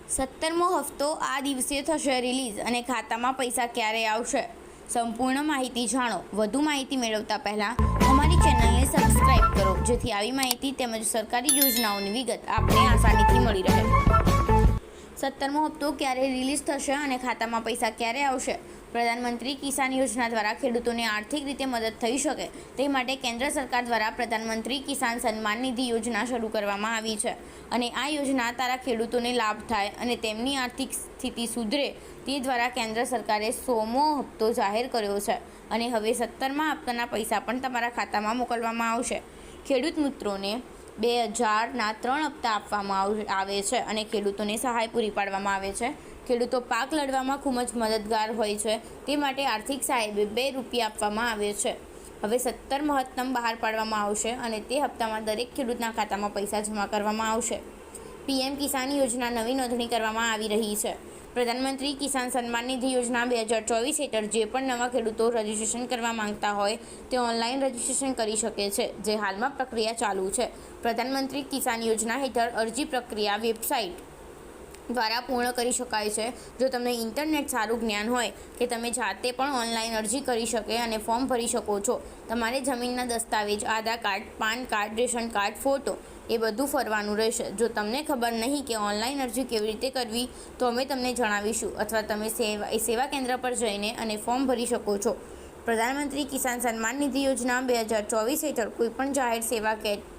17મો હપ્તો આ દિવસે થશે રિલીઝ અને ખાતામાં પૈસા ક્યારે આવશે? સંપૂર્ણ માહિતી જાણો। વધુ માહિતી મેળવતા પહેલાં અમારી ચેનલને સબસ્ક્રાઇબ કરો, જેથી આવી માહિતી તેમજ સરકારી યોજનાઓની વિગત આપને આસાનીથી મળી રહે। 17મો હપ્તો ક્યારે રિલીઝ થશે અને ખાતામાં પૈસા ક્યારે આવશે? પ્રધાનમંત્રી કિસાન યોજના દ્વારા ખેડૂતોને આર્થિક રીતે મદદ થઈ શકે તે માટે કેન્દ્ર સરકાર દ્વારા પ્રધાનમંત્રી કિસાન સન્માન નિધિ યોજના શરૂ કરવામાં આવી છે અને આ યોજના દ્વારા ખેડૂતોને લાભ થાય અને તેમની આર્થિક સ્થિતિ સુધરે તે દ્વારા કેન્દ્ર સરકારે 100મો હપ્તો જાહેર કર્યો છે અને હવે 17મા હપ્તાના પૈસા પણ તમારા ખાતામાં મોકલવામાં આવશે। ખેડૂત મિત્રોને 2000ના 3 હપ્તા આપવામાં આવે છે અને ખેડૂતોને સહાય પૂરી પાડવામાં આવે છે। ખેડૂતો પાક લડવામાં ખૂબ જ મદદગાર હોય છે, તે માટે આર્થિક સહાય 2 રૂપિયા આપવામાં આવે છે। હવે 17 મહત્તમ બહાર પાડવામાં આવશે અને તે હપ્તામાં દરેક ખેડૂતના ખાતામાં પૈસા જમા કરવામાં આવશે। પીએમ કિસાન યોજના નવી નોંધણી કરવામાં આવી રહી છે। પ્રધાનમંત્રી કિસાન સન્માન નિધિ યોજના 2024 હેઠળ જે પણ નવા ખેડૂતો રજીસ્ટ્રેશન કરવા માંગતા હોય તે ઓનલાઈન રજીસ્ટ્રેશન કરી શકે છે, જે હાલમાં પ્રક્રિયા ચાલુ છે। પ્રધાનમંત્રી કિસાન યોજના હેઠળ અરજી પ્રક્રિયા વેબસાઇટ દ્વારા પૂર્ણ કરી શકાય છે। જો તમને ઇન્ટરનેટ સારું જ્ઞાન હોય કે તમે જાતે પણ ઓનલાઈન અરજી કરી શકે અને ફોર્મ ભરી શકો છો। તમારે જમીનના દસ્તાવેજ, Aadhaar card, PAN card, ration card, photo એ બધું ફરવાનું રહેશે। જો તમને ખબર નહીં કે ઓનલાઈન અરજી કેવી રીતે કરવી તો અમે તમને જણાવીશું, અથવા તમે સેવા કેન્દ્ર પર જઈને અને ફોર્મ ભરી શકો છો। પ્રધાનમંત્રી કિસાન સન્માન નિધિ યોજના 2024 હેઠળ કોઈપણ જાહેર સેવા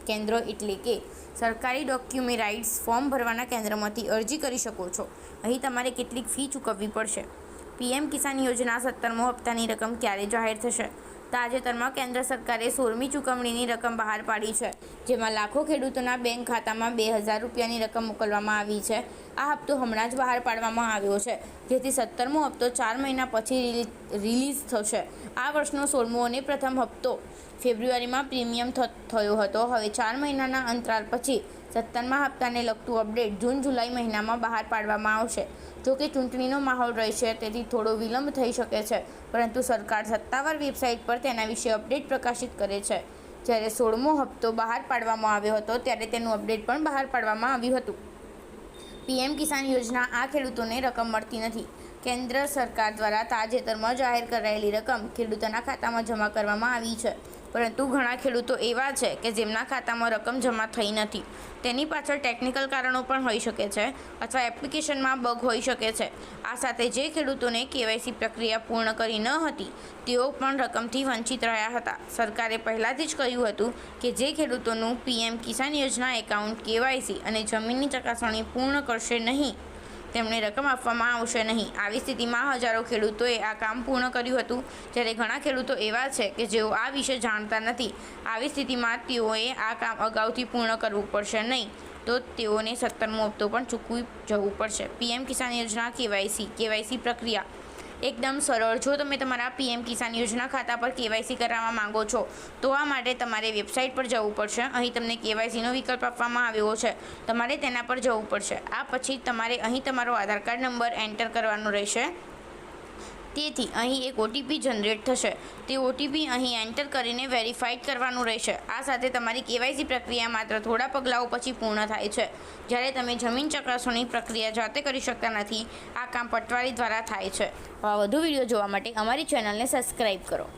કેન્દ્ર એટલે કે સરકારી ડોક્યુમેન્ટ્સ ફોર્મ ભરવાના કેન્દ્રમાંથી અરજી કરી શકો છો। અહીં તમારે કેટલીક ફી ચૂકવવી પડશે। પીએમ કિસાન યોજના 17મો હપ્તાની રકમ ક્યારે જાહેર થશે? તાજેતરમાં કેન્દ્ર સરકારે 16મી ચૂકવણીની રકમ બહાર પાડી છે, જેમાં લાખો ખેડૂતોના બેંક ખાતામાં 2000 રૂપિયાની રકમ મોકલવામાં આવી છે। આ હપ્તો હમણાં જ બહાર પાડવામાં આવ્યો છે, જેથી 17મો હપ્તો 4 મહિના પછી રિલીઝ થશે। આ વર્ષનો 16મો અને પ્રથમ હપ્તો ફેબ્રુઆરીમાં પ્રીમિયમ થયો હતો। હવે 4 મહિનાના અંતરાલ પછી 17મા હપ્તાને લગતું અપડેટ જૂન-જુલાઈ મહિનામાં બહાર પાડવામાં આવશે। જોકે ચૂંટણીનો માહોલ રહેશે, તેથી થોડો વિલંબ થઈ શકે છે, પરંતુ સરકાર સત્તાવાર વેબસાઇટ પર તેના વિશે અપડેટ પ્રકાશિત કરે છે। જ્યારે 16મો હપ્તો બહાર પાડવામાં આવ્યો હતો ત્યારે તેનું અપડેટ પણ બહાર પાડવામાં આવ્યું હતું। પીએમ કિસાન યોજના આ ખેડૂતોને રકમ મળતી નથી। કેન્દ્ર સરકાર દ્વારા તાજેતરમાં જાહેર કરાયેલી રકમ ખેડૂતોના ખાતામાં જમા કરવામાં આવી છે, પરંતુ ઘણા ખેડૂતો એવા છે કે જેમના ખાતામાં રકમ જમા થઈ નથી। તેની પાછળ ટેકનિકલ કારણો પણ હોઈ શકે છે અથવા એપ્લિકેશનમાં બગ હોઈ શકે છે। આ સાથે જે ખેડૂતોને કેવાયસી પ્રક્રિયા પૂર્ણ કરી ન હતી તેઓ પણ રકમથી વંચિત રહ્યા હતા। સરકારે પહેલાંથી જ કહ્યું હતું કે જે ખેડૂતોનું પીએમ કિસાન યોજના એકાઉન્ટ, કેવાયસી અને જમીનની ચકાસણી પૂર્ણ કરશે નહીં તેમને રકમ આપવામાં આવશે નહીં। આવી સ્થિતિમાં હજારો ખેડૂતોએ આ કામ પૂર્ણ કર્યું હતું, જ્યારે ઘણા ખેડૂતો એવા છે કે જેઓ આ વિશે જાણતા નથી। આવી સ્થિતિમાં તેઓએ આ કામ અગાઉથી પૂર્ણ કરવું પડશે, નહીં તો તેઓને 17મો હપ્તો પણ ચૂકવી જવું પડશે। પીએમ કિસાન યોજના કેવાયસી પ્રક્રિયા એકદમ સરળ। જો તમે તમારા પીએમ કિસાન યોજના ખાતા પર કેવાયસી કરાવવા માંગો છો તો આ માટે તમારે વેબસાઇટ પર જવું પડશે। અહીં તમને કેવાયસીનો વિકલ્પ આપવામાં આવ્યો છે, તમારે તેના પર જવું પડશે। આ પછી તમારે અહીં તમારો આધાર કાર્ડ નંબર એન્ટર કરવાનો રહેશે। તેથી અહીં એક ઓટીપી જનરેટ થશે, તે ઓટીપી અહીં એન્ટર કરીને વેરીફાઈડ કરવાનું રહેશે। આ સાથે તમારી કેવાયસી પ્રક્રિયા માત્ર થોડા પગલાઓ પછી પૂર્ણ થાય છે। જ્યારે તમે જમીન ચકાસણી પ્રક્રિયા જાતે કરી શકતા નથી, આ કામ પટવારી દ્વારા થાય છે। વધુ વિડીયો જોવા માટે અમારી ચેનલને સબસ્ક્રાઈબ કરો।